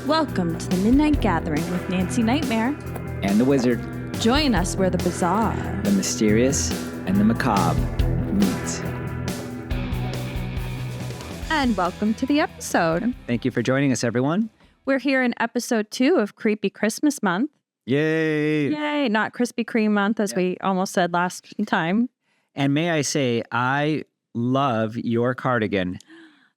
Welcome to the Midnight Gathering with Nancy Nightmare and the Wizard. Join us where the bizarre, the mysterious, and the macabre meet. And welcome to the episode. Thank you for joining us, everyone. We're here in episode 2 of Creepy Christmas Month. Yay! Yay! Not Krispy Kreme month, as we almost said last time. And may I say, I love your cardigan.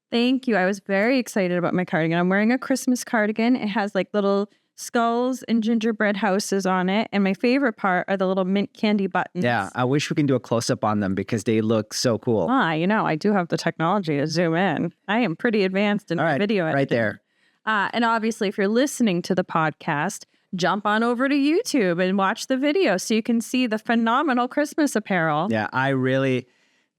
Thank you. I was very excited about my cardigan. I'm wearing a Christmas cardigan. It has like little skulls and gingerbread houses on it. And my favorite part are the little mint candy buttons. Yeah, I wish we can do a close-up on them because they look so cool. I do have the technology to zoom in. I am pretty advanced in video editing. Right there. And obviously, if you're listening to the podcast, jump on over to YouTube and watch the video so you can see the phenomenal Christmas apparel. Yeah, I really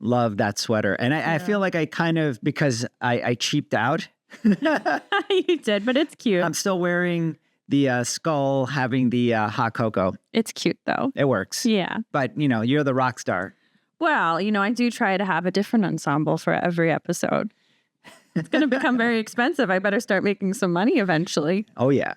love that sweater. And I feel like I kind of, because I cheaped out. You did, but it's cute. I'm still wearing the skull having the hot cocoa. It's cute, though. It works. Yeah. But, you're the rock star. Well, I do try to have a different ensemble for every episode. It's going to become very expensive. I better start making some money eventually. Oh, yeah.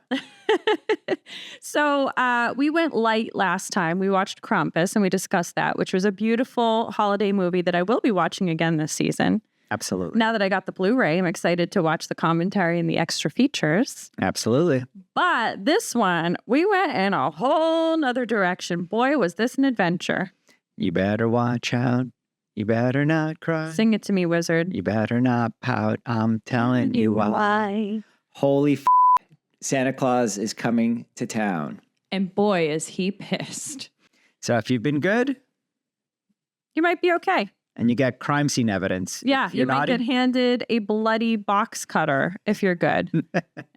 So we went light last time. We watched Krampus and we discussed that, which was a beautiful holiday movie that I will be watching again this season. Absolutely. Now that I got the Blu-ray, I'm excited to watch the commentary and the extra features. Absolutely. But this one, we went in a whole nother direction. Boy, was this an adventure. You better watch out. You better not cry. Sing it to me, Wizard. You better not pout. I'm telling you why. Holy Santa Claus is coming to town. And boy, is he pissed. So if you've been good, you might be okay. And you get crime scene evidence. Yeah, you might get handed a bloody box cutter if you're good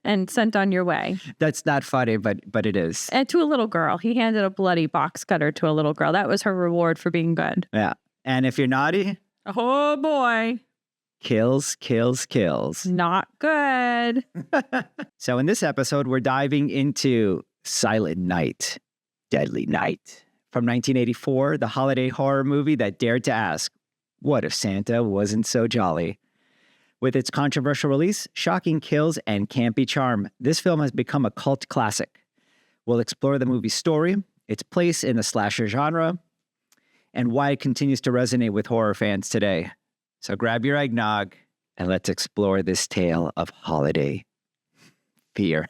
and sent on your way. That's not funny, but it is. And to a little girl. He handed a bloody box cutter to a little girl. That was her reward for being good. Yeah. And if you're naughty, oh boy. Kills, kills, kills. Not good. So in this episode, we're diving into Silent Night, Deadly Night. From 1984, the holiday horror movie that dared to ask, what if Santa wasn't so jolly? With its controversial release, shocking kills, and campy charm, this film has become a cult classic. We'll explore the movie's story, its place in the slasher genre, and why it continues to resonate with horror fans today. So grab your eggnog and let's explore this tale of holiday fear.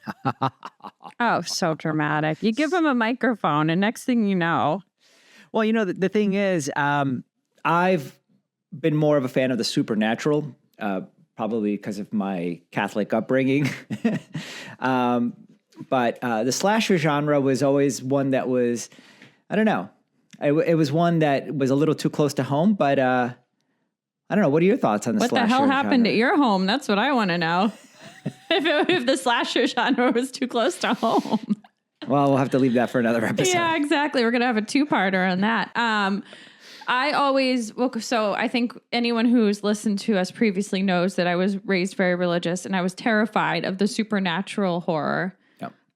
Oh, so dramatic. You give him a microphone and next thing you know. Well, the thing is, I've been more of a fan of the supernatural, probably because of my Catholic upbringing. But the slasher genre was always one that was, I don't know. It was one that was a little too close to home, but I don't know. What are your thoughts on the slasher genre? What the hell happened at your home? That's what I want to know. if the slasher genre was too close to home. Well, we'll have to leave that for another episode. Yeah, exactly. We're going to have a two-parter on that. So I think anyone who's listened to us previously knows that I was raised very religious and I was terrified of the supernatural horror.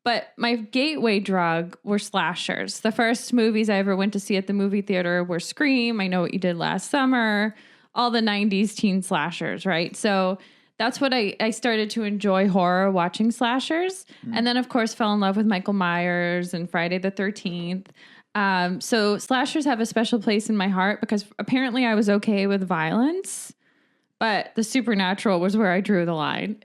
But my gateway drug were slashers. The first movies I ever went to see at the movie theater were Scream, I Know What You Did Last Summer, all the 90s teen slashers, right? So that's what I started to enjoy horror, watching slashers. And then, of course, fell in love with Michael Myers and Friday the 13th. So slashers have a special place in my heart because apparently I was okay with violence, but the supernatural was where I drew the line.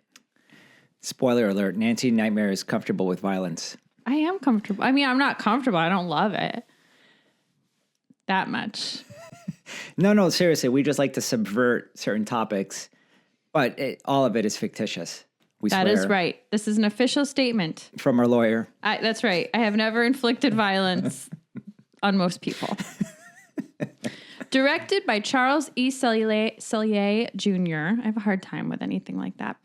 Spoiler alert, Nancy Nightmare is comfortable with violence. I am comfortable. I mean, I'm not comfortable. I don't love it that much. No, seriously. We just like to subvert certain topics, but all of it is fictitious. We swear. That is right. This is an official statement. From our lawyer. That's right. I have never inflicted violence on most people. Directed by Charles E. Sellier Jr. I have a hard time with anything like that.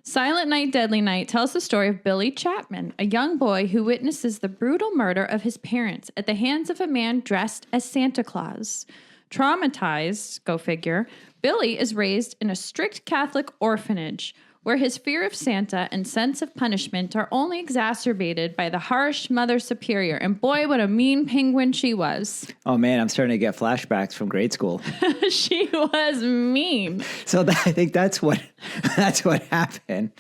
Silent Night, Deadly Night tells the story of Billy Chapman, a young boy who witnesses the brutal murder of his parents at the hands of a man dressed as Santa Claus. Traumatized, go figure, Billy is raised in a strict Catholic orphanage where his fear of Santa and sense of punishment are only exacerbated by the harsh Mother Superior. And boy, what a mean penguin she was. Oh, man, I'm starting to get flashbacks from grade school. She was mean. So I think that's what happened.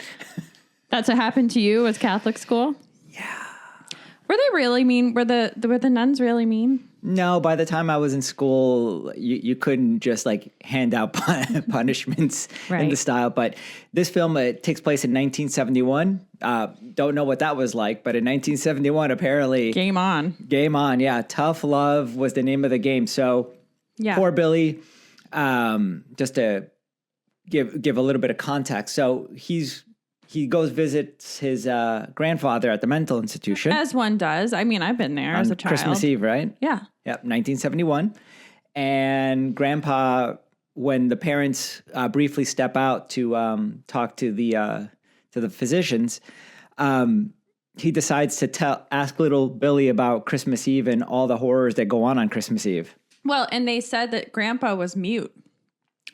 That's what happened to you? Was Catholic school? Yeah. Were they really mean? Were the nuns really mean? No, by the time I was in school, you couldn't just like hand out punishments in the style. But this film, it takes place in 1971. Don't know what that was like, but in 1971, apparently. Game on. Game on, yeah. Tough Love was the name of the game. So poor Billy, just to give a little bit of context. So he goes visits his grandfather at the mental institution. As one does. I mean, I've been there as a child. Christmas Eve, right? Yeah. Yep, 1971. And Grandpa, when the parents briefly step out to talk to the physicians, he decides to ask little Billy about Christmas Eve and all the horrors that go on Christmas Eve. Well, and they said that Grandpa was mute.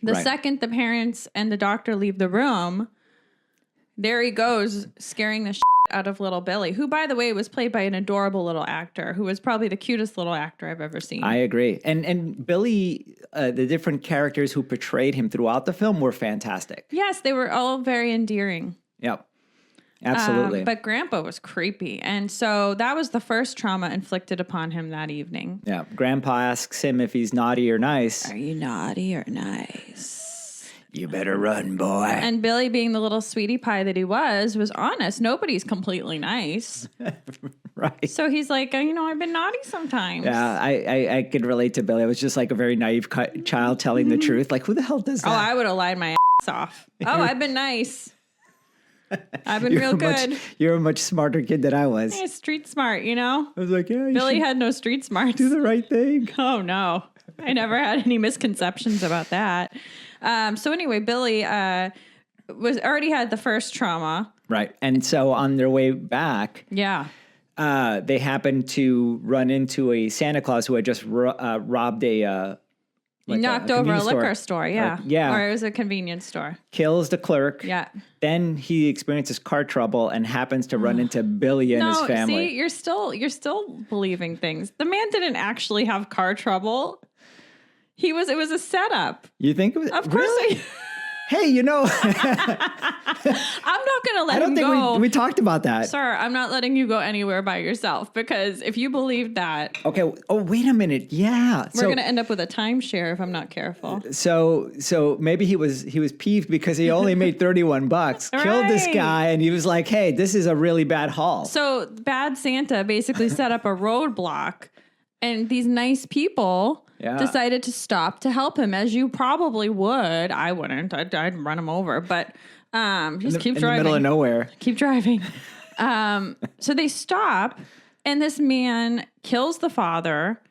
The second the parents and the doctor leave the room, there he goes, scaring the shit out of little Billy, who, by the way, was played by an adorable little actor, who was probably the cutest little actor I've ever seen. I agree. And Billy, the different characters who portrayed him throughout the film were fantastic. Yes, they were all very endearing. Yep. Absolutely. But Grandpa was creepy. And so that was the first trauma inflicted upon him that evening. Yeah. Grandpa asks him if he's naughty or nice. Are you naughty or nice? You better run, boy. And Billy, being the little sweetie pie that he was honest. Nobody's completely nice. Right. So he's like, I've been naughty sometimes. Yeah, I could relate to Billy. I was just like a very naive child telling the truth. Like, who the hell does that? Oh, I would have lied my ass off. Oh, I've been nice. I've been real good. You're a much smarter kid than I was. Yeah, street smart, I was like, yeah. Billy had no street smarts. Do the right thing. Oh, no. I never had any misconceptions about that. So anyway, Billy already had the first trauma. Right. And so on their way back, they happened to run into a Santa Claus who had just robbed knocked over a liquor store, yeah. Or it was a convenience store. Kills the clerk. Yeah. Then he experiences car trouble and happens to run into Billy and his family. See, you're still believing things. The man didn't actually have car trouble. It was a setup. You think it was? Of course. Really? Hey, I'm not going to let him go. I don't think we talked about that. Sir, I'm not letting you go anywhere by yourself, because if you believe that... Okay. Oh, wait a minute. Yeah. We're going to end up with a timeshare if I'm not careful. So maybe he was peeved because he only made $31, killed this guy, and he was like, hey, this is a really bad haul. So bad Santa basically set up a roadblock, and these nice people... decided to stop to help him, as you probably would. I wouldn't. I'd run him over, but just keep driving. In the middle of nowhere. Keep driving. So they stop, and this man kills the father,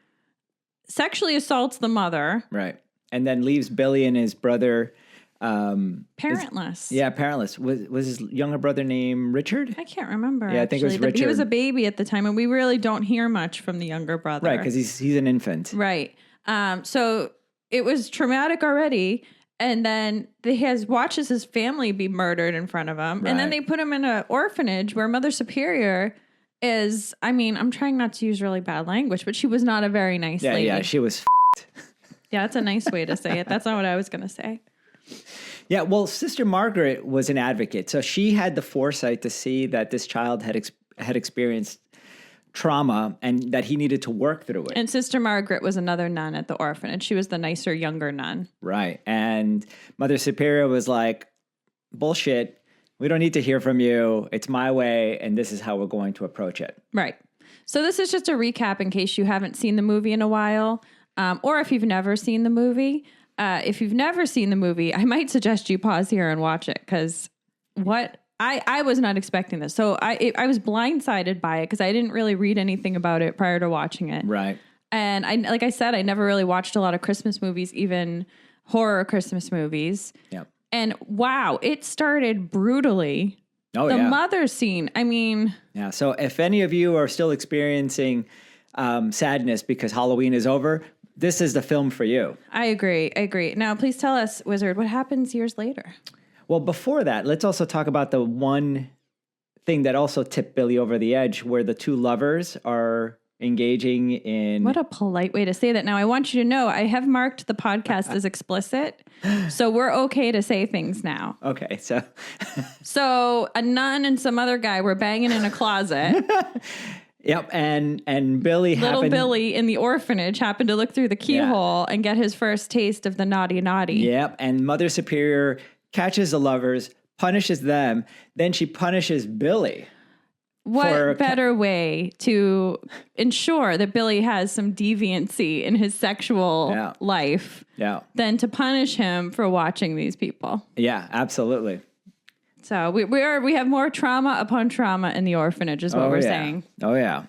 sexually assaults the mother. Right. And then leaves Billy and his brother... parentless. Parentless. Was his younger brother named Richard? I can't remember. Yeah, I think it was Richard. He was a baby at the time, and we really don't hear much from the younger brother. Right, because he's an infant. Right. So it was traumatic already, and then watches his family be murdered in front of him, and then they put him in an orphanage where Mother Superior is, I'm trying not to use really bad language, but she was not a very nice lady. Yeah, she was Yeah, that's a nice way to say it. That's not what I was going to say. Yeah, well, Sister Margaret was an advocate, so she had the foresight to see that this child had experienced trauma and that he needed to work through it. And Sister Margaret was another nun at the orphanage. She was the nicer, younger nun. Right. And Mother Superior was like, bullshit. We don't need to hear from you. It's my way, and this is how we're going to approach it. Right. So this is just a recap in case you haven't seen the movie in a while, or if you've never seen the movie. If you've never seen the movie, I might suggest you pause here and watch it, because I was not expecting this. So I was blindsided by it because I didn't really read anything about it prior to watching it. Right. And like I said, I never really watched a lot of Christmas movies, even horror Christmas movies. Yep. And wow, it started brutally. Oh, the mother scene. Yeah. So if any of you are still experiencing sadness because Halloween is over, this is the film for you. I agree. Now, please tell us, Wizard, what happens years later? Well, before that, let's also talk about the one thing that also tipped Billy over the edge, where the two lovers are engaging in... What a polite way to say that. Now, I want you to know I have marked the podcast as explicit, so we're okay to say things now. Okay, so... So a nun and some other guy were banging in a closet. Yep, and Billy Billy in the orphanage happened to look through the keyhole and get his first taste of the naughty. Yep, and Mother Superior catches the lovers, punishes them, then she punishes Billy. What better way to ensure that Billy has some deviancy in his sexual life than to punish him for watching these people? Yeah, absolutely. So we have more trauma upon trauma in the orphanage is what we're saying. Oh, yeah.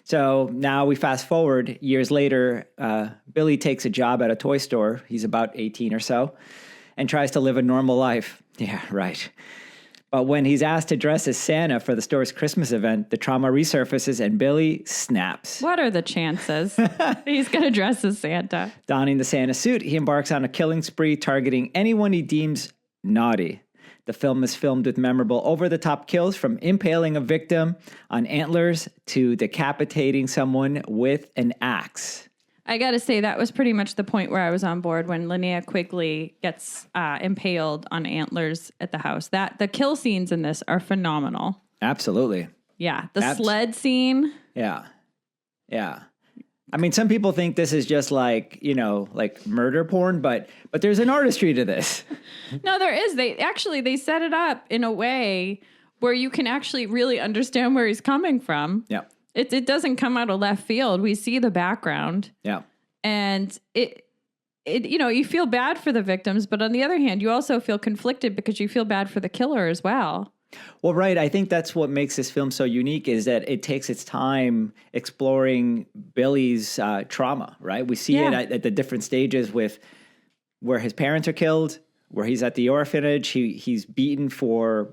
So now we fast forward years later. Billy takes a job at a toy store. He's about 18 or so and tries to live a normal life. Yeah, right. But when he's asked to dress as Santa for the store's Christmas event, the trauma resurfaces and Billy snaps. What are the chances he's going to dress as Santa? Donning the Santa suit, he embarks on a killing spree targeting anyone he deems naughty. The film is filmed with memorable over-the-top kills, from impaling a victim on antlers to decapitating someone with an axe. I got to say, that was pretty much the point where I was on board when Linnea Quigley gets impaled on antlers at the house. The kill scenes in this are phenomenal. Absolutely. Yeah. The sled scene. Yeah. Yeah. I mean, some people think this is just like murder porn, but there's an artistry to this. No, there is. They set it up in a way where you can actually really understand where he's coming from. Yeah. It doesn't come out of left field. We see the background. Yeah. And you feel bad for the victims, but on the other hand, you also feel conflicted because you feel bad for the killer as well. Well, right. I think that's what makes this film so unique, is that it takes its time exploring Billy's trauma, right? We see it at the different stages with where his parents are killed, where he's at the orphanage. He's beaten for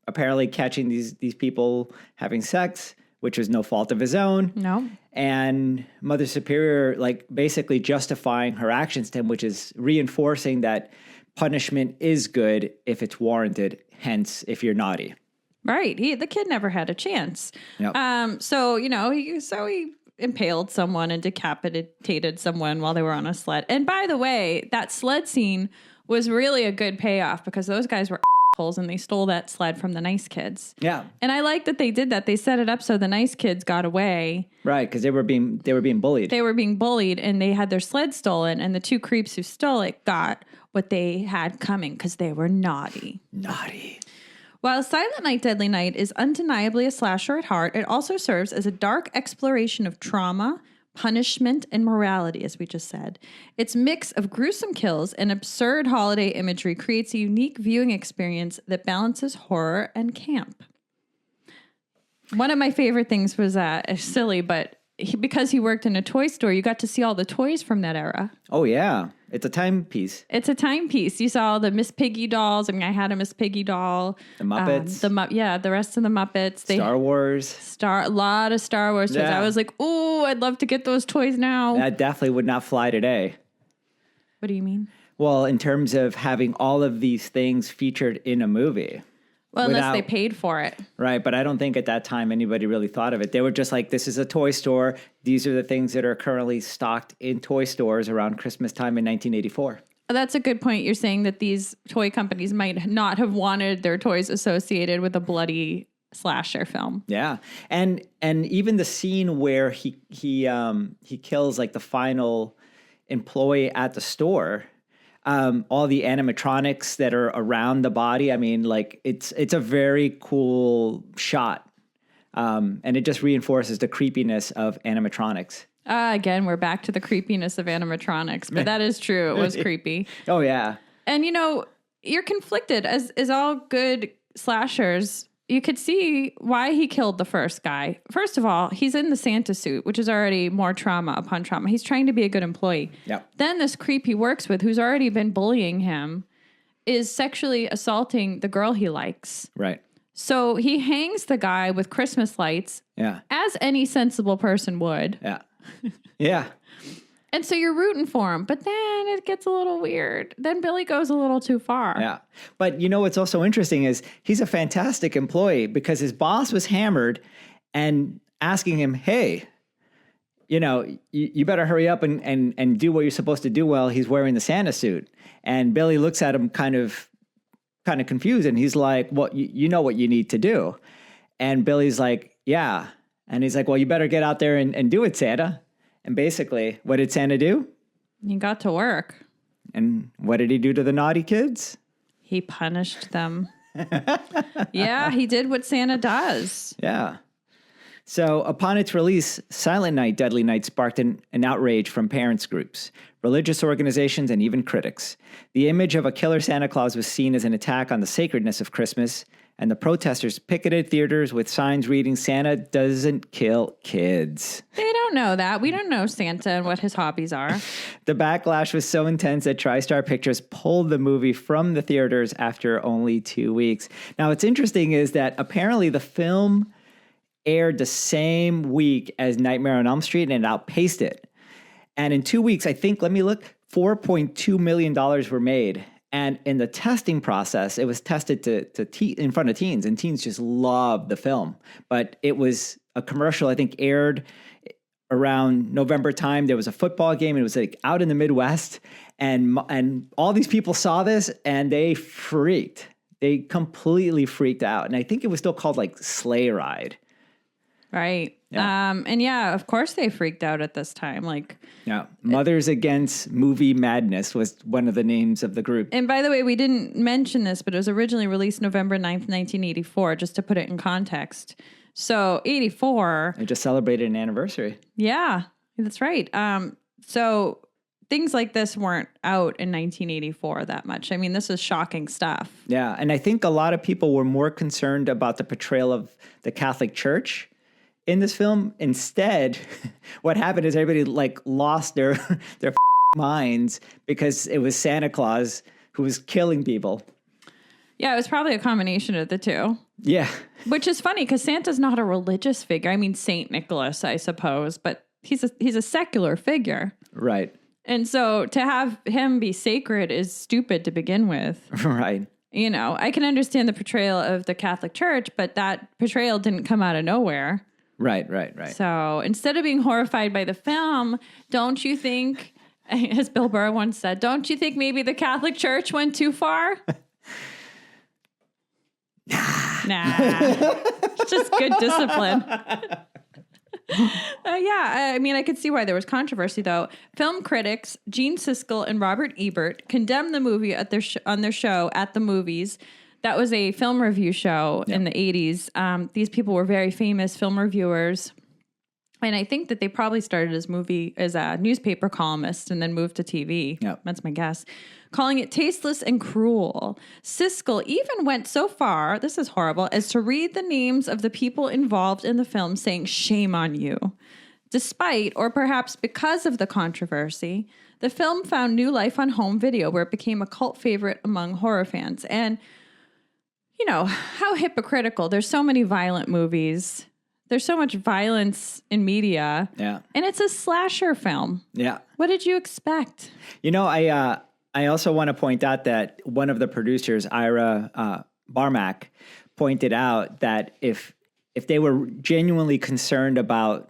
apparently catching these people having sex, which was no fault of his own. No. And Mother Superior, basically justifying her actions to him, which is reinforcing that punishment is good if it's warranted, hence if you're naughty. Right. The kid never had a chance. Yep. So he impaled someone and decapitated someone while they were on a sled. And by the way, that sled scene was really a good payoff because those guys were assholes and they stole that sled from the nice kids. Yeah. And I like that they did that. They set it up so the nice kids got away. Right, because they were being bullied. They were being bullied and they had their sled stolen, and the two creeps who stole it got what they had coming because they were naughty. Naughty. While Silent Night, Deadly Night is undeniably a slasher at heart, it also serves as a dark exploration of trauma, punishment, and morality, as we just said. Its mix of gruesome kills and absurd holiday imagery creates a unique viewing experience that balances horror and camp. One of my favorite things was silly, but because he worked in a toy store, you got to see all the toys from that era. Oh, yeah. It's a timepiece. It's a timepiece. You saw the Miss Piggy dolls. I mean, I had a Miss Piggy doll. The Muppets. The rest of the Muppets. Star Wars. A lot of Star Wars toys. Yeah. I was like, ooh, I'd love to get those toys now. That definitely would not fly today. What do you mean? Well, in terms of having all of these things featured in a movie. Well, unless they paid for it. Right, but I don't think at that time anybody really thought of it. They were just like, this is a toy store. These are the things that are currently stocked in toy stores around Christmas time in 1984. That's a good point. You're saying that these toy companies might not have wanted their toys associated with a bloody slasher film. Yeah, and even the scene where he kills the final employee at the store. All the animatronics that are around the body. I mean, it's a very cool shot. And it just reinforces the creepiness of animatronics. Again, we're back to the creepiness of animatronics, but that is true. It was creepy. Oh, yeah. And, you're conflicted as all good slashers. You could see why he killed the first guy. First of all, he's in the Santa suit, which is already more trauma upon trauma. He's trying to be a good employee. Yep. Then this creep he works with, who's already been bullying him, is sexually assaulting the girl he likes. Right. So he hangs the guy with Christmas lights. Yeah. As any sensible person would. Yeah. Yeah. And so you're rooting for him, but then it gets a little weird. Then Billy goes a little too far. Yeah. But what's also interesting is he's a fantastic employee because his boss was hammered and asking him, hey, you better hurry up and do what you're supposed to do while he's wearing the Santa suit. And Billy looks at him kind of confused, and he's like, well, you know what you need to do. And Billy's like, yeah. And he's like, well, you better get out there and do it, Santa. And basically, what did Santa do? He got to work. And what did he do to the naughty kids? He punished them. Yeah, he did what Santa does. Yeah. So upon its release, Silent Night, Deadly Night sparked an outrage from parents groups, religious organizations, and even critics. The image of a killer Santa Claus was seen as an attack on the sacredness of Christmas, and the protesters picketed theaters with signs reading, Santa doesn't kill kids. They don't know that. We don't know Santa and what his hobbies are. The backlash was so intense that TriStar Pictures pulled the movie from the theaters after only 2 weeks. Now, what's interesting is that apparently the film aired the same week as Nightmare on Elm Street, and it outpaced it. And in 2 weeks, I think, let me look, $4.2 million were made. And in the testing process, it was tested in front of teens, and teens just loved the film. But it was a commercial, I think, aired around November time. There was a football game, and it was like out in the Midwest. And all these people saw this, and they freaked. They completely freaked out. And I think it was still called like Sleigh Ride. Right. Yeah. And yeah, of course they freaked out at this time. Mothers Against Movie Madness was one of the names of the group. And by the way, we didn't mention this, but it was originally released November 9th, 1984, just to put it in context. So 84. It just celebrated an anniversary. Yeah, that's right. So things like this weren't out in 1984 that much. I mean, this is shocking stuff. Yeah. And I think a lot of people were more concerned about the portrayal of the Catholic Church in this film. Instead, what happened is everybody lost their minds because it was Santa Claus who was killing people. Yeah, it was probably a combination of the two. Yeah. Which is funny because Santa's not a religious figure. I mean, Saint Nicholas, I suppose, but he's a secular figure. Right. And so to have him be sacred is stupid to begin with. Right. I can understand the portrayal of the Catholic Church, but that portrayal didn't come out of nowhere. Right. So instead of being horrified by the film, don't you think, as Bill Burr once said, don't you think maybe the Catholic Church went too far? Nah. It's just good discipline. I mean, I could see why there was controversy, though. Film critics Gene Siskel and Robert Ebert condemned the movie on their show At the Movies. That was a film review show in the 80s. These people were very famous film reviewers. And I think that they probably started as a newspaper columnist and then moved to TV. Yep. That's my guess. Calling it tasteless and cruel. Siskel even went so far, this is horrible, as to read the names of the people involved in the film, saying, shame on you. Despite, or perhaps because of the controversy, the film found new life on home video, where it became a cult favorite among horror fans. And, how hypocritical. There's so many violent movies. There's so much violence in media. Yeah. And it's a slasher film. Yeah. What did you expect? I also want to point out that one of the producers, Ira Barmack, pointed out that if they were genuinely concerned about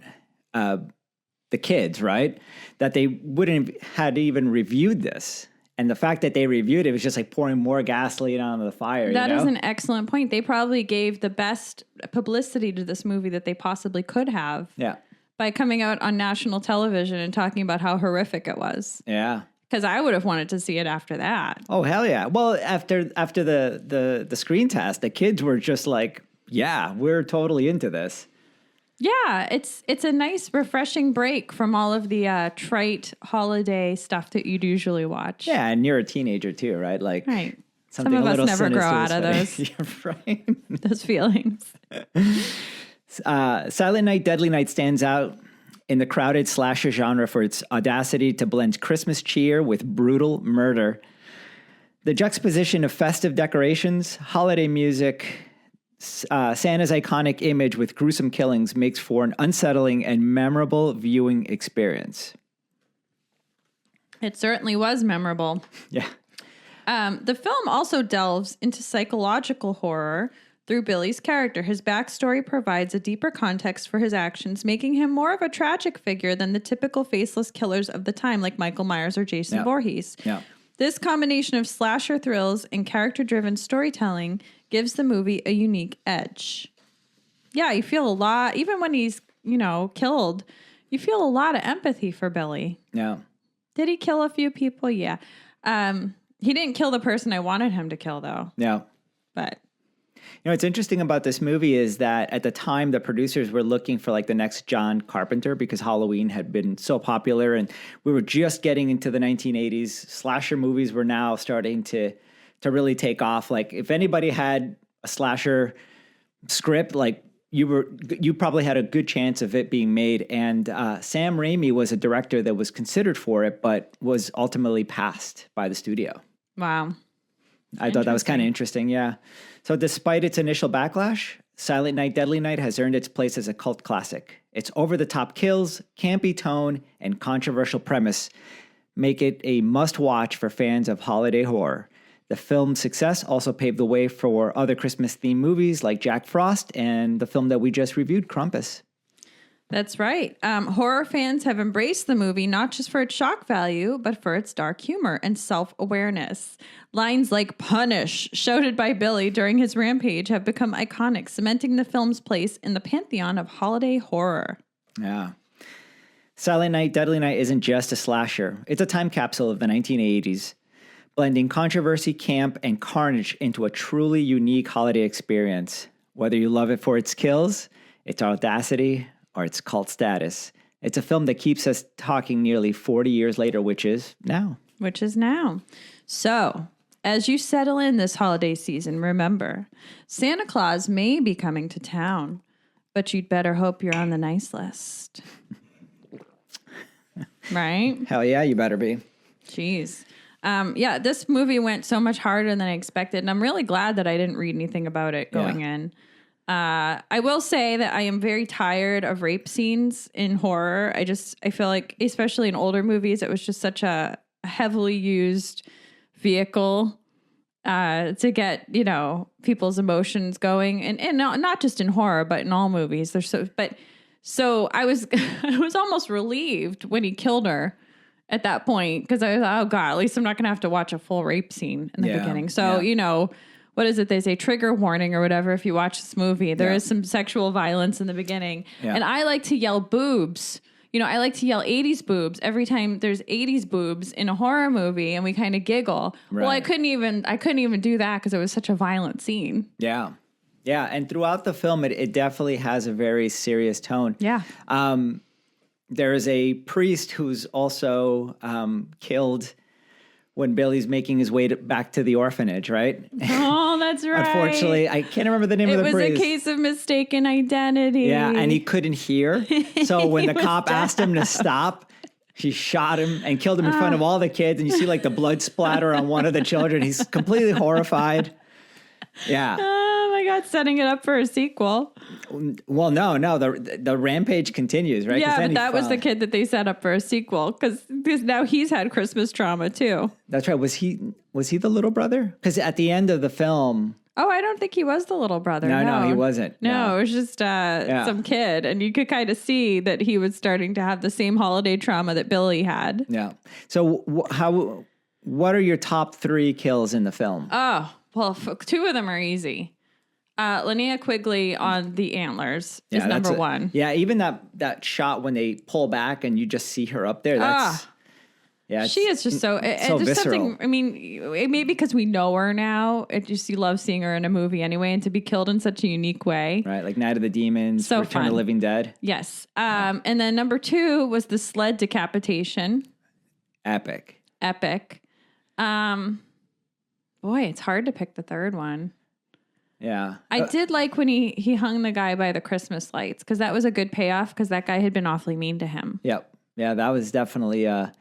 the kids, right, that they wouldn't have had even reviewed this. And the fact that they reviewed it was just like pouring more gasoline on the fire. That is an excellent point. They probably gave the best publicity to this movie that they possibly could have. Yeah. By coming out on national television and talking about how horrific it was. Yeah. Because I would have wanted to see it after that. Oh, hell yeah. Well, after the screen test, the kids were just like, yeah, we're totally into this. Yeah, it's a nice, refreshing break from all of the trite holiday stuff that you'd usually watch. Yeah, and you're a teenager too, right? Right. Some of us never grow out of those. You're right. Those feelings. Silent Night, Deadly Night stands out in the crowded slasher genre for its audacity to blend Christmas cheer with brutal murder. The juxtaposition of festive decorations, holiday music, Santa's iconic image with gruesome killings makes for an unsettling and memorable viewing experience. It certainly was memorable. Yeah. The film also delves into psychological horror through Billy's character. His backstory provides a deeper context for his actions, making him more of a tragic figure than the typical faceless killers of the time, like Michael Myers or Jason Voorhees. Yeah. This combination of slasher thrills and character-driven storytelling gives the movie a unique edge. Yeah, you feel a lot, even when he's, killed, you feel a lot of empathy for Billy. Yeah. Did he kill a few people? Yeah. He didn't kill the person I wanted him to kill, though. Yeah. But... what's interesting about this movie is that at the time, the producers were looking for like the next John Carpenter because Halloween had been so popular and we were just getting into the 1980s. Slasher movies were now starting to really take off. Like if anybody had a slasher script, like you probably had a good chance of it being made. And Sam Raimi was a director that was considered for it, but was ultimately passed by the studio. Wow. I thought that was kind of interesting. Yeah. So despite its initial backlash, Silent Night, Deadly Night has earned its place as a cult classic. Its over-the-top kills, campy tone, and controversial premise make it a must-watch for fans of holiday horror. The film's success also paved the way for other Christmas-themed movies like Jack Frost and the film that we just reviewed, Krampus. That's right. Horror fans have embraced the movie not just for its shock value, but for its dark humor and self-awareness. Lines like "punish," shouted by Billy during his rampage, have become iconic, cementing the film's place in the pantheon of holiday horror. Yeah. Silent Night, Deadly Night isn't just a slasher. It's a time capsule of the 1980s, blending controversy, camp, and carnage into a truly unique holiday experience. Whether you love it for its kills, its audacity, or its cult status, it's a film that keeps us talking nearly 40 years later, which is now. So, as you settle in this holiday season, remember, Santa Claus may be coming to town, but you'd better hope you're on the nice list. Right? Hell yeah, you better be. Jeez. This movie went so much harder than I expected, and I'm really glad that I didn't read anything about it going in. I will say that I am very tired of rape scenes in horror. I feel like, especially in older movies, it was just such a heavily used vehicle to get, people's emotions going. And not just in horror, but in all movies. So I was I was almost relieved when he killed her at that point, because I was like, oh God, at least I'm not going to have to watch a full rape scene in the beginning. So, what is it? They say trigger warning or whatever. If you watch this movie, there is some sexual violence in the beginning. Yeah. And I like to yell boobs. I like to yell 80s boobs every time there's 80s boobs in a horror movie, and we kind of giggle. Right. Well, I couldn't even do that because it was such a violent scene. Yeah. Yeah. And throughout the film, it definitely has a very serious tone. Yeah. There is a priest who's also killed when Billy's making his way back to the orphanage, right? Oh, that's right. Unfortunately, I can't remember the name of the priest. It was a case of mistaken identity. Yeah, and he couldn't hear. So when the cop asked him to stop, he shot him and killed him in front of all the kids. And you see like the blood splatter on one of the children. He's completely horrified. Yeah. Oh my God, setting it up for a sequel. Well, no, the rampage continues, right? Yeah, but that was the kid that they set up for a sequel because now he's had Christmas trauma too. That's right. Was he the little brother? Because at the end of the film. Oh, I don't think he was the little brother. No, he wasn't. No, it was just some kid, and you could kind of see that he was starting to have the same holiday trauma that Billy had. Yeah. So what are your top 3 kills in the film? Oh, well, 2 of them are easy. Linnea Quigley on the antlers is number 1. Yeah, even that shot when they pull back and you just see her up there. She is just so visceral. I mean, it may be because we know her now. You love seeing her in a movie anyway, and to be killed in such a unique way. Right, like Night of the Demons, so Return of the Living Dead. Yes. And then number 2 was the sled decapitation. Epic. Boy, it's hard to pick the third one. Yeah. I did like when he hung the guy by the Christmas lights, because that was a good payoff, because that guy had been awfully mean to him. Yep. Yeah, that was definitely a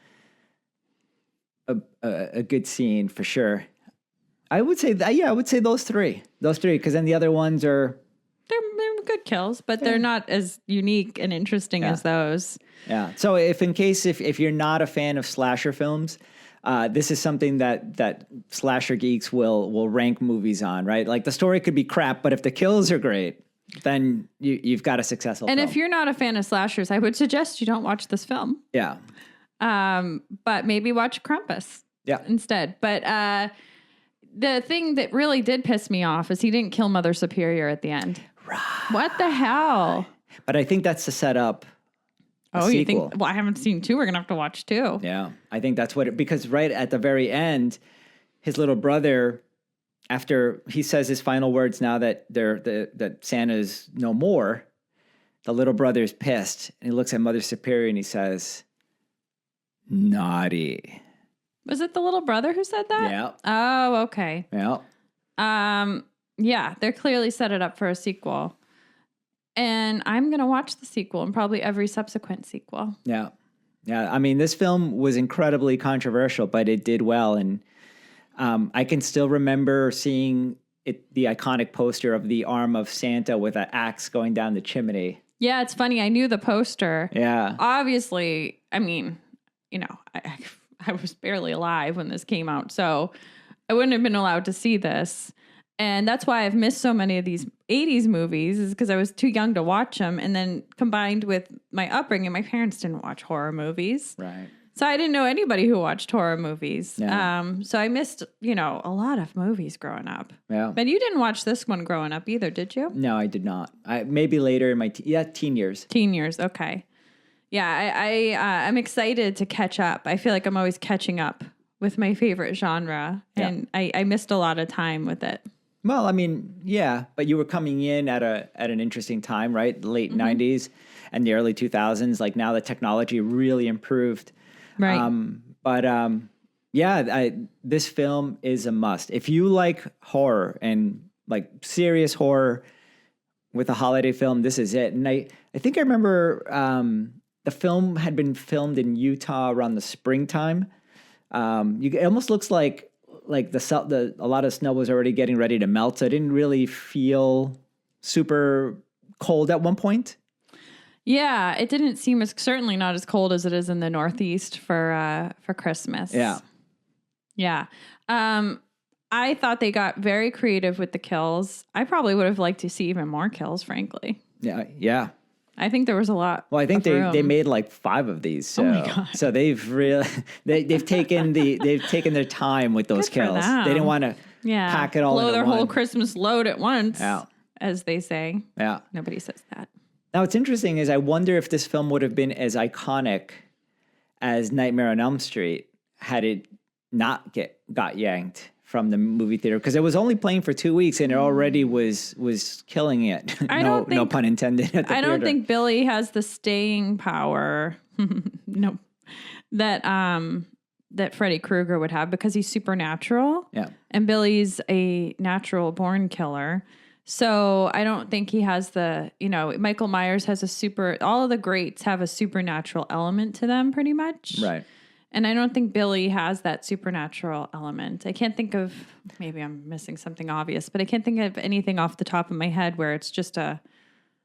good scene for sure. I would say those three, because then the other ones are... They're good kills, but they're not as unique and interesting as those. Yeah. So if you're not a fan of slasher films, this is something that slasher geeks will rank movies on, right? Like the story could be crap, but if the kills are great, then you've got a successful film. And if you're not a fan of slashers, I would suggest you don't watch this film. Yeah. But maybe watch Krampus instead. But the thing that really did piss me off is he didn't kill Mother Superior at the end. Right. What the hell? But I think that's to set up a sequel. You think? Well, I haven't seen 2. We're going to have to watch 2. Yeah. I think that's because right at the very end, his little brother, after he says his final words now that that Santa's no more, the little brother's pissed. And he looks at Mother Superior and he says, naughty. Was it the little brother who said that? Yeah. Oh, okay. Yeah. Yeah, they're clearly set it up for a sequel. And I'm going to watch the sequel and probably every subsequent sequel. Yeah. Yeah. I mean, this film was incredibly controversial, but it did well. And I can still remember seeing the iconic poster of the arm of Santa with an axe going down the chimney. Yeah, it's funny. I knew the poster. Yeah. Obviously, I mean, I was barely alive when this came out, so I wouldn't have been allowed to see this. And that's why I've missed so many of these 80s movies, is because I was too young to watch them. And then combined with my upbringing, my parents didn't watch horror movies. Right. So I didn't know anybody who watched horror movies. Yeah. So I missed, a lot of movies growing up. Yeah. But you didn't watch this one growing up either, did you? No, I did not. Maybe later in my teen years. Teen years, okay. Yeah, I'm excited to catch up. I feel like I'm always catching up with my favorite genre, and I missed a lot of time with it. Well, I mean, yeah, but you were coming in at an interesting time, right? The late 90s and the early 2000s. Like now the technology really improved. Right. This film is a must. If you like horror and like serious horror with a holiday film, this is it. And I think I remember the film had been filmed in Utah around the springtime. It almost looks like a lot of snow was already getting ready to melt. So it didn't really feel super cold at one point. Yeah, it didn't seem certainly not as cold as it is in the Northeast for Christmas. Yeah. Yeah. I thought they got very creative with the kills. I probably would have liked to see even more kills, frankly. Yeah. Yeah. I think there was a lot. Well, I think they made like 5 of these. So, oh my God. So they've really they've taken their time with those Good for kills. them. They didn't want to pack it all blow into their one. whole Christmas load at once, as they say. Yeah. Nobody says that. Now, what's interesting is I wonder if this film would have been as iconic as Nightmare on Elm Street had it not got yanked from the movie theater, because it was only playing for 2 weeks and it already was killing it. No pun intended. At the I don't theater. think Billy has the staying power. No, that Freddy Krueger would have, because he's supernatural. Yeah, and Billy's a natural born killer. So I don't think he has Michael Myers has all of the greats have a supernatural element to them pretty much. Right. And I don't think Billy has that supernatural element. I can't think of, maybe I'm missing something obvious, but I can't think of anything off the top of my head where it's just a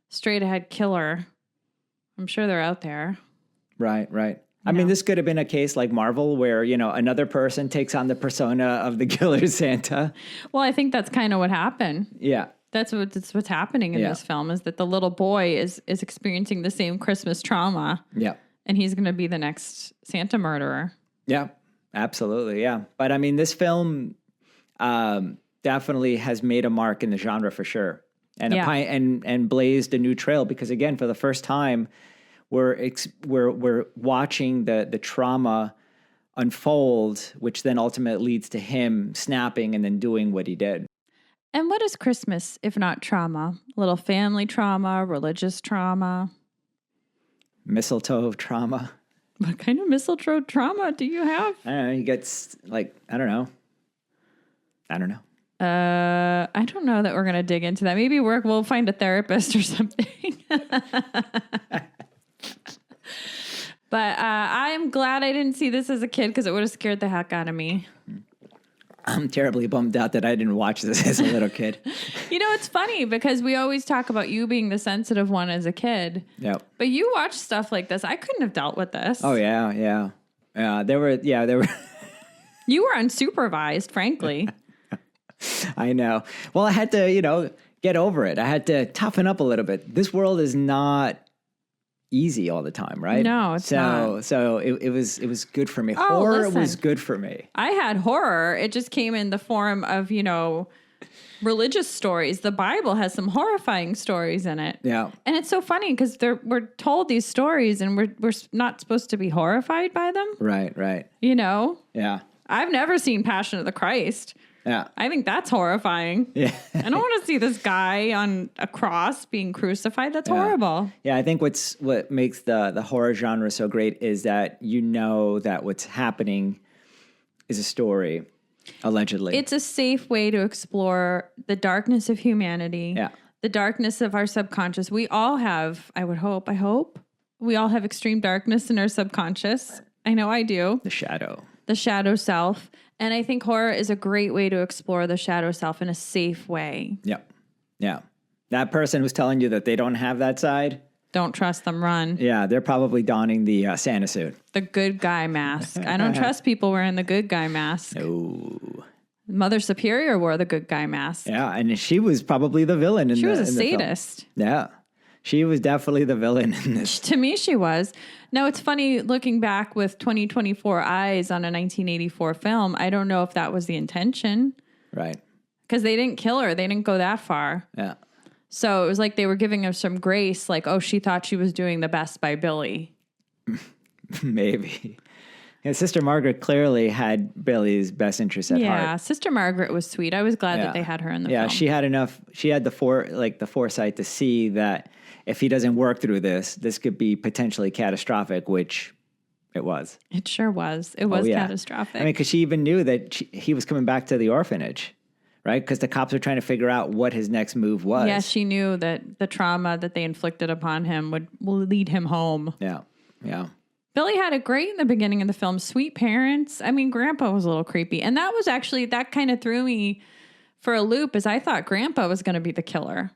straight ahead killer. I'm sure they're out there. Right. I mean, this could have been a case like Marvel where, another person takes on the persona of the killer Santa. Well, I think that's kind of what happened. Yeah. That's what's happening in this film, is that the little boy is experiencing the same Christmas trauma. Yeah. And he's going to be the next Santa murderer. Yeah, absolutely. Yeah. But I mean, this film definitely has made a mark in the genre for sure. And and blazed a new trail, because again, for the first time, we're watching the trauma unfold, which then ultimately leads to him snapping and then doing what he did. And what is Christmas if not trauma? A little family trauma, religious trauma. Mistletoe trauma. What kind of mistletoe trauma do you have? I don't know. He gets I don't know. I don't know that we're going to dig into that. Maybe we'll find a therapist or something. But I'm glad I didn't see this as a kid, because it would have scared the heck out of me. I'm terribly bummed out that I didn't watch this as a little kid. It's funny because we always talk about you being the sensitive one as a kid. Yep. But you watch stuff like this. I couldn't have dealt with this. Oh yeah. There were You were unsupervised, frankly. I know. Well, I had to, get over it. I had to toughen up a little bit. This world is not easy all the time, right? No, it's not. So it was good for me. Oh, horror listen. was good for me. I had horror. It just came in the form of, religious stories. The Bible has some horrifying stories in it. Yeah. And it's so funny because we're told these stories and we're not supposed to be horrified by them. Right. Yeah. I've never seen Passion of the Christ. Yeah. I think that's horrifying. Yeah. I don't want to see this guy on a cross being crucified. That's horrible. Yeah, I think what makes the horror genre so great is that that what's happening is a story, allegedly. It's a safe way to explore the darkness of humanity, the darkness of our subconscious. We all have, I hope, we all have extreme darkness in our subconscious. I know I do. The shadow self. And I think horror is a great way to explore the shadow self in a safe way. Yep. Yeah. That person who's telling you that they don't have that side. Don't trust them, run. Yeah, they're probably donning the Santa suit. The good guy mask. I don't trust people wearing the good guy mask. No. Mother Superior wore the good guy mask. Yeah, and she was probably the villain in She was a in sadist. The film. Yeah. She was definitely the villain in this. To me, she was. Now, it's funny looking back with 2024 eyes on a 1984 film. I don't know if that was the intention. Right. Because they didn't kill her. They didn't go that far. Yeah. So it was like they were giving her some grace. Like, oh, she thought she was doing the best by Billy. Maybe. And Sister Margaret clearly had Billy's best interest at heart. Yeah, Sister Margaret was sweet. I was glad that they had her in the film. Yeah, she had enough. She had the foresight to see that if he doesn't work through this could be potentially catastrophic, which it was. It sure was. It was catastrophic. I mean, because she even knew that he was coming back to the orphanage, right? Because the cops were trying to figure out what his next move was. Yeah, she knew that the trauma that they inflicted upon him would lead him home. Yeah, yeah. Billy had it great in the beginning of the film. Sweet parents. I mean, Grandpa was a little creepy. And that kind of threw me for a loop, as I thought Grandpa was going to be the killer.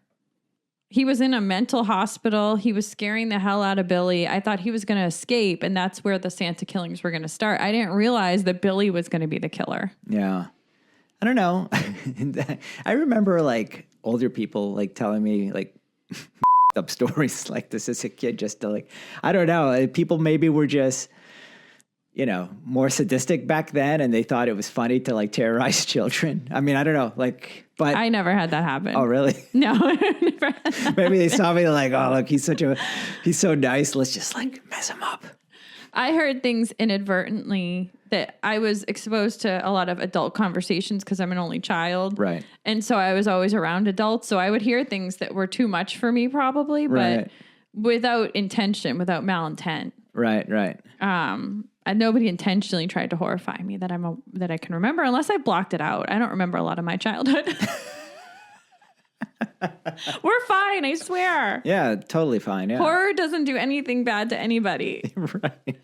He was in a mental hospital. He was scaring the hell out of Billy. I thought he was going to escape, and that's where the Santa killings were going to start. I didn't realize that Billy was going to be the killer. Yeah. I don't know. I remember older people telling me up stories like this as a kid, just to I don't know. People maybe were just, more sadistic back then, and they thought it was funny to terrorize children. I mean, I don't know. But I never had that happen. Oh, really? No, I never had that maybe they saw me oh, look, he's so nice. Let's just mess him up. I heard things inadvertently that I was exposed to a lot of adult conversations because I'm an only child. Right. And so I was always around adults. So I would hear things that were too much for me probably, but without intention, without malintent. Right. And nobody intentionally tried to horrify me that I can remember, unless I blocked it out. I don't remember a lot of my childhood. We're fine, I swear. Yeah, totally fine. Yeah. Horror doesn't do anything bad to anybody. Right.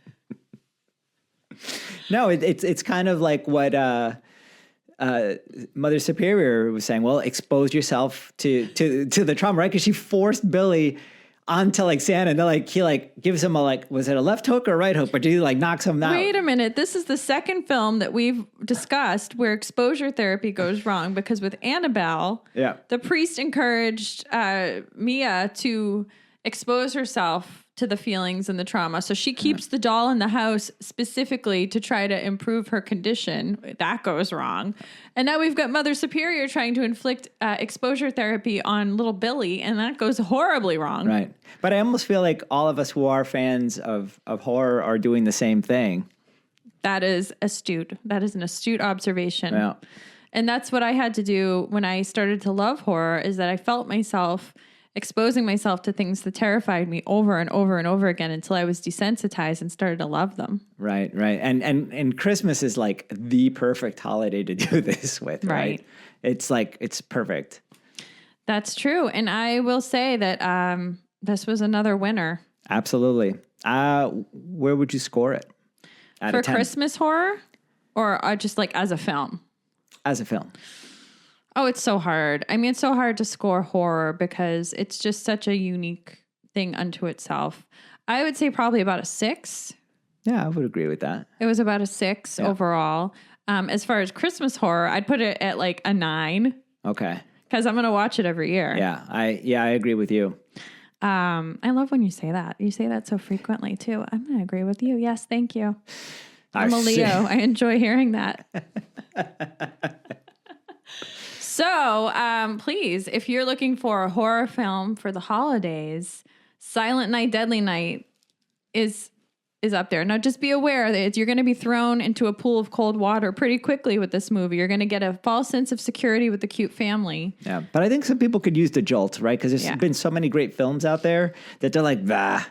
No, it's kind of like what Mother Superior was saying. Well, expose yourself to the trauma, right? Because she forced Billy onto Santa, and then he gives him was it a left hook or a right hook? But he knocks him out. Wait a minute. This is the second film that we've discussed where exposure therapy goes wrong, because with Annabelle, the priest encouraged Mia to expose herself to the feelings and the trauma. So she keeps the doll in the house specifically to try to improve her condition. That goes wrong. And now we've got Mother Superior trying to inflict exposure therapy on little Billy, and that goes horribly wrong. Right. But I almost feel like all of us who are fans of horror are doing the same thing. That is astute. That is an astute observation. Yeah. And that's what I had to do when I started to love horror, is that I felt myself exposing myself to things that terrified me over and over and over again until I was desensitized and started to love them. Right. And Christmas is the perfect holiday to do this with, right? It's it's perfect. That's true. And I will say that this was another winner. Absolutely. Where would you score it? For Christmas horror, or just as a film? As a film. Oh, it's so hard. I mean, it's so hard to score horror because it's just such a unique thing unto itself. I would say probably about a 6. Yeah, I would agree with that. It was about a 6 overall. As far as Christmas horror, I'd put it at like a 9. Okay. Because I'm going to watch it every year. Yeah, I agree with you. I love when you say that. You say that so frequently too. I'm going to agree with you. Yes, thank you. I'm a Leo. I enjoy hearing that. So, please, if you're looking for a horror film for the holidays, Silent Night, Deadly Night is up there. Now, just be aware that you're going to be thrown into a pool of cold water pretty quickly with this movie. You're going to get a false sense of security with the cute family. Yeah, but I think some people could use the jolt, right? Because there's been so many great films out there that they're like, bah,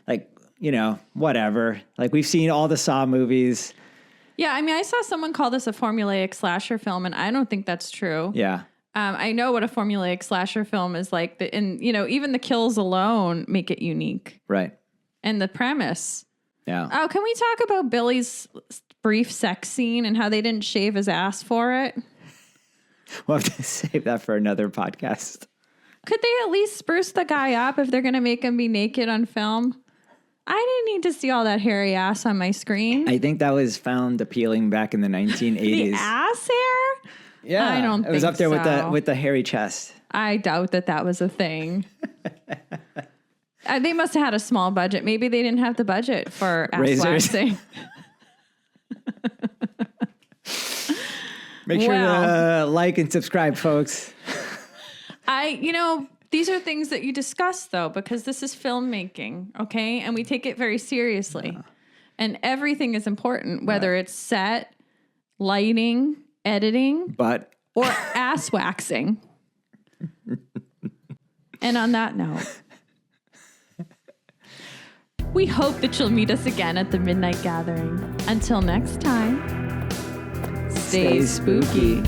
like, you know, whatever. Like, we've seen all the Saw movies. Yeah, I mean, I saw someone call this a formulaic slasher film, and I don't think that's true. Yeah. I know what a formulaic slasher film is like. And, you know, even the kills alone make it unique. Right. And the premise. Yeah. Oh, can we talk about Billy's brief sex scene and how they didn't shave his ass for it? We'll have to save that for another podcast. Could they at least spruce the guy up if they're going to make him be naked on film? I didn't need to see all that hairy ass on my screen. I think that was found appealing back in the 1980s. The ass hair? Yeah. I don't think so. It was up there with the hairy chest. I doubt that was a thing. They must have had a small budget. Maybe they didn't have the budget for ass waxing. Make sure to like and subscribe, folks. These are things that you discuss, though, because this is filmmaking, okay? And we take it very seriously. Yeah. And everything is important, whether it's set, lighting, editing, or ass waxing. And on that note, we hope that you'll meet us again at the Midnight Gathering. Until next time, stay spooky.